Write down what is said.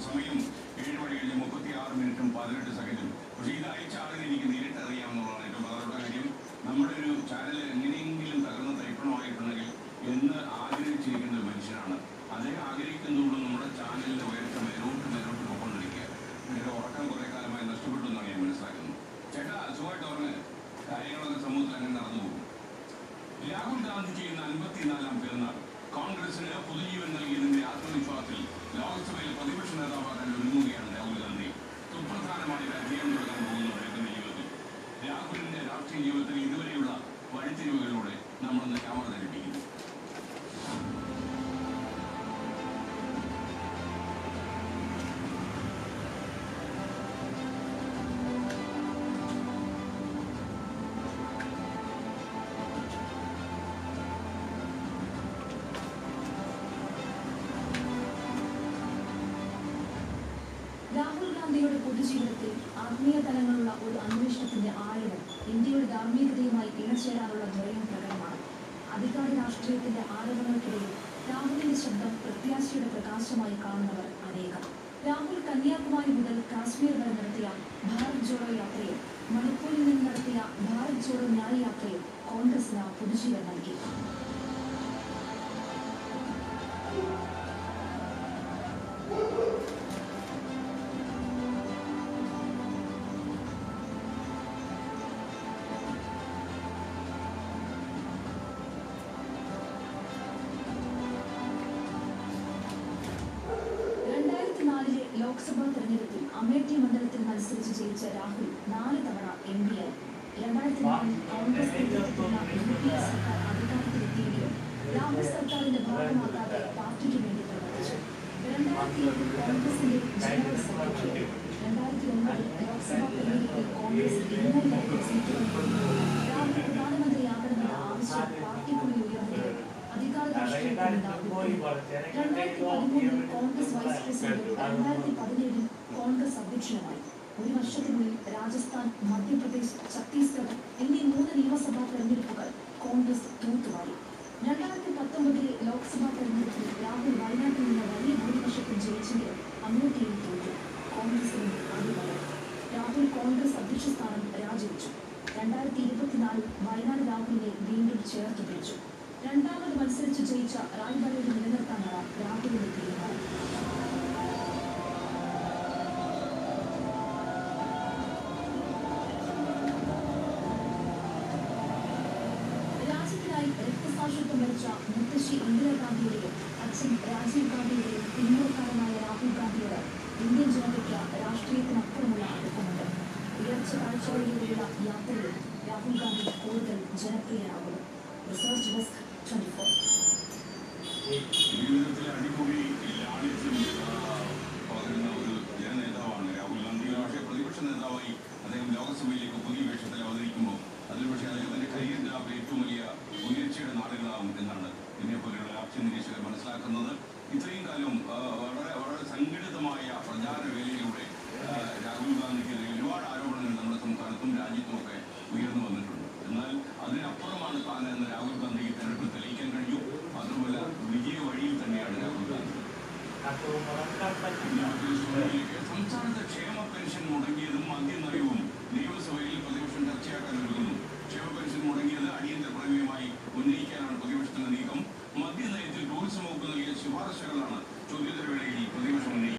സമയം 7:36:18. പക്ഷേ ഇത് അയച്ച ആളിന് എനിക്ക് നേരിട്ട് അറിയാമെന്നുള്ളതാണ് ഏറ്റവും പ്രധാനപ്പെട്ട കാര്യം. നമ്മുടെ ഒരു ചാനൽ എങ്ങനെയെങ്കിലും തകർന്ന് തരിപ്പണമായിട്ടുണ്ടെങ്കിൽ എന്ന് ആഗ്രഹിച്ചിരിക്കുന്ന ഒരു മനുഷ്യനാണ്. അദ്ദേഹം ആഗ്രഹിക്കുന്നതോടും നമ്മുടെ ചാനലിന്റെ ഉയർച്ച മേലോട്ട് പോയിക്കൊണ്ടിരിക്കുക. എൻ്റെ ഉറക്കം കുറെ കാലമായി നഷ്ടപ്പെട്ടു എന്നാണ് ഞാൻ മനസ്സിലാക്കുന്നത്. ചേട്ടാ, സുഖമായിട്ട് പറഞ്ഞ് കാര്യങ്ങളൊക്കെ സമൂഹത്തിൽ അങ്ങനെ നടന്നു പോകും. രാഹുൽ ഗാന്ധി ചെയ്യുന്ന 54ാം പിറന്നാൾ കോൺഗ്രസിന് പുതുജീവൻ നൽകിയതിന്റെ ആത്മവിശ്വാസത്തിൽ ലോക്സഭയിൽ പ്രതിപക്ഷ നേതാവാകാൻ ഒരുങ്ങുകയാണ് രാഹുൽ ഗാന്ധി. സുപ്രധാനമായ ഒരു അധ്യയനം തുടങ്ങാൻ പോകുന്നു അദ്ദേഹത്തിന്റെ ജീവിതത്തിൽ. രാഹുലിന്റെ രാഷ്ട്രീയ ജീവിതത്തിൽ ഇതുവരെയുള്ള വഴിത്തിരിവുകളിലൂടെ നമ്മളൊന്ന് ക്യാമറ ധരിപ്പിക്കുന്നു. രാഹുൽ ഗാന്ധിയുടെ പൊതുജീവിതത്തിൽ ആത്മീയ തലങ്ങളുള്ള ഒരു അന്വേഷണത്തിന്റെ ആഴവും ഇന്ത്യയുടെ ധാർമ്മികതയുമായി ഇണചേരാനുള്ള ദ്വയം പ്രകടമാണ്. അധികാര രാഷ്ട്രീയത്തിന്റെ ആരവങ്ങൾക്കിടയിൽ രാഹുലിന്റെ ശബ്ദം പ്രത്യാശയുടെ പ്രകാശമായി കാണുന്നവർ അനേകം. രാഹുൽ കന്യാകുമാരി മുതൽ കാശ്മീർ വരെ നടത്തിയ ഭാരത് ജോഡോ യാത്രയും മണിപ്പൂരിൽ നിന്ന് നടത്തിയ ഭാരത് ജോഡോ ന്യായ് യാത്രയും കോൺഗ്രസിന് പുതുജീവൻ നൽകി. ലോക്സഭാ തെരഞ്ഞെടുപ്പിൽ അമേഠി മണ്ഡലത്തിൽ മത്സരിച്ച് ജയിച്ച രാഹുൽ 4 തവണ MP ആയി. 2004 കോൺഗ്രസ് നേതൃത്വത്തിലുള്ള UPA സർക്കാർ അധികാരത്തിലെത്തിയെങ്കിലും രാഹുൽ സർക്കാരിന്റെ ഭാഗമാകാതെ പാർട്ടിക്ക് വേണ്ടി പ്രവർത്തിച്ചു. 2007 കോൺഗ്രസിന്റെ ജനറൽ സെക്രട്ടറി. 2009 ലോക്സഭാ തെരഞ്ഞെടുപ്പിൽ കോൺഗ്രസ് 200 സീറ്റുകൾ രാഹുൽ പ്രധാനമന്ത്രിയാകണമെന്ന ആവശ്യം പാർട്ടിക്കുള്ളിൽ ഉയർന്നത് അധികാര രാഷ്ട്രീയത്തിലുണ്ടാകും. 2013 കോൺഗ്രസ് വൈസ് പ്രസിഡന്റ്, 2017 കോൺഗ്രസ് അധ്യക്ഷനുമായി. ഒരു വർഷത്തിനുള്ളിൽ രാജസ്ഥാൻ, മധ്യപ്രദേശ്, ഛത്തീസ്ഗഡ് എന്നീ 3 നിയമസഭാ തെരഞ്ഞെടുപ്പുകൾ കോൺഗ്രസ് തൂത്തുവാരി. 2019 ലോക്സഭാ തെരഞ്ഞെടുപ്പിൽ രാഹുൽ വയനാട്ടിൽ നിന്ന് വലിയ ഭൂരിപക്ഷത്തിൽ ജയിച്ചെങ്കിലും അമേഠിയിൽ തോറ്റു. കോൺഗ്രസിന് അടിവരം. രാഹുൽ കോൺഗ്രസ് അധ്യക്ഷ സ്ഥാനം രാജിവെച്ചു. 2024 വയനാട് രാഹുലിനെ വീണ്ടും ചേർത്ത് പിടിച്ചു. രണ്ടാമത് മത്സരിച്ച് ജയിച്ച റായ്ബറേലി നിലനിർത്താനാണ് രാഹുലിന്റെ തീരുമാനം. രാജ്യത്തിനായി രക്തസാക്ഷിത്വം വരിച്ച മുത്തശ്ശി ഇന്ദിരാഗാന്ധിയുടെയും അച്ഛൻ രാജീവ് ഗാന്ധിയുടെയും പിന്മുറക്കാരനായ രാഹുൽ ഗാന്ധിയോട് ഇന്ത്യൻ ജനതയ്ക്ക് രാഷ്ട്രീയത്തിനപ്പുറമുള്ള അടുപ്പമുണ്ട്. ഉയർച്ച കാഴ്ചകളിലൂടെയുള്ള യാത്രയിൽ രാഹുൽ ഗാന്ധി കൂടുതൽ ജനപ്രിയനാകുന്നു. Research desk 24. ജീവിതത്തിലെ അടിമുടി ലാളിത്യം പകരുന്ന ഒരു ജനനേതാവാണ് രാഹുൽ ഗാന്ധി. പക്ഷേ പ്രതിപക്ഷ നേതാവായി അദ്ദേഹം ലോകസഭയിലേക്ക് പുതിയ വേഷത്തിൽ അവതരിക്കുമ്പോൾ അതിൽ പക്ഷേ അദ്ദേഹത്തിന്റെ കരിയറിന്റെ ഏറ്റവും വലിയ ഉയർച്ചയുടെ നാളുകളാവും എന്നാണ് എന്നെപ്പോലെയുള്ള രാഷ്ട്രീയ നിരീക്ഷകർ മനസ്സിലാക്കുന്നത്. ഇത്രയും കാലം വളരെ സംഘടിതമായ പ്രചാര വേലയിലൂടെ രാഹുൽ ഗാന്ധിക്കെതിരെ ഒരുപാട് ആരോപണങ്ങൾ നമ്മുടെ സംസ്ഥാനത്തും രാജ്യത്തുമൊക്കെ ഉയർന്നു വന്നിട്ടുണ്ട്. എന്നാൽ അതിനപ്പുറമാണ് താൻ എന്ന് രാഹുൽ ഗാന്ധി തെരഞ്ഞെടുപ്പിൽ തെളിയിക്കാൻ കഴിഞ്ഞു. അതുപോലെ വിജയ വഴിയിൽ തന്നെയാണ് രാഹുൽ ഗാന്ധി. സംസ്ഥാനത്ത് ക്ഷേമ പെൻഷൻ മുടങ്ങിയതും മദ്യനയവും നിയമസഭയിൽ പ്രതിപക്ഷം ചർച്ചയാക്കാൻ ഒരുങ്ങുന്നു. ക്ഷേമ പെൻഷൻ മുടങ്ങിയത് അടിയന്തര പ്രമേയമായി ഉന്നയിക്കാനാണ് പ്രതിപക്ഷത്തിന്റെ നീക്കം. മദ്യനയത്തിൽ ടൂറിസം വകുപ്പ് നൽകിയ ശുപാർശകളാണ്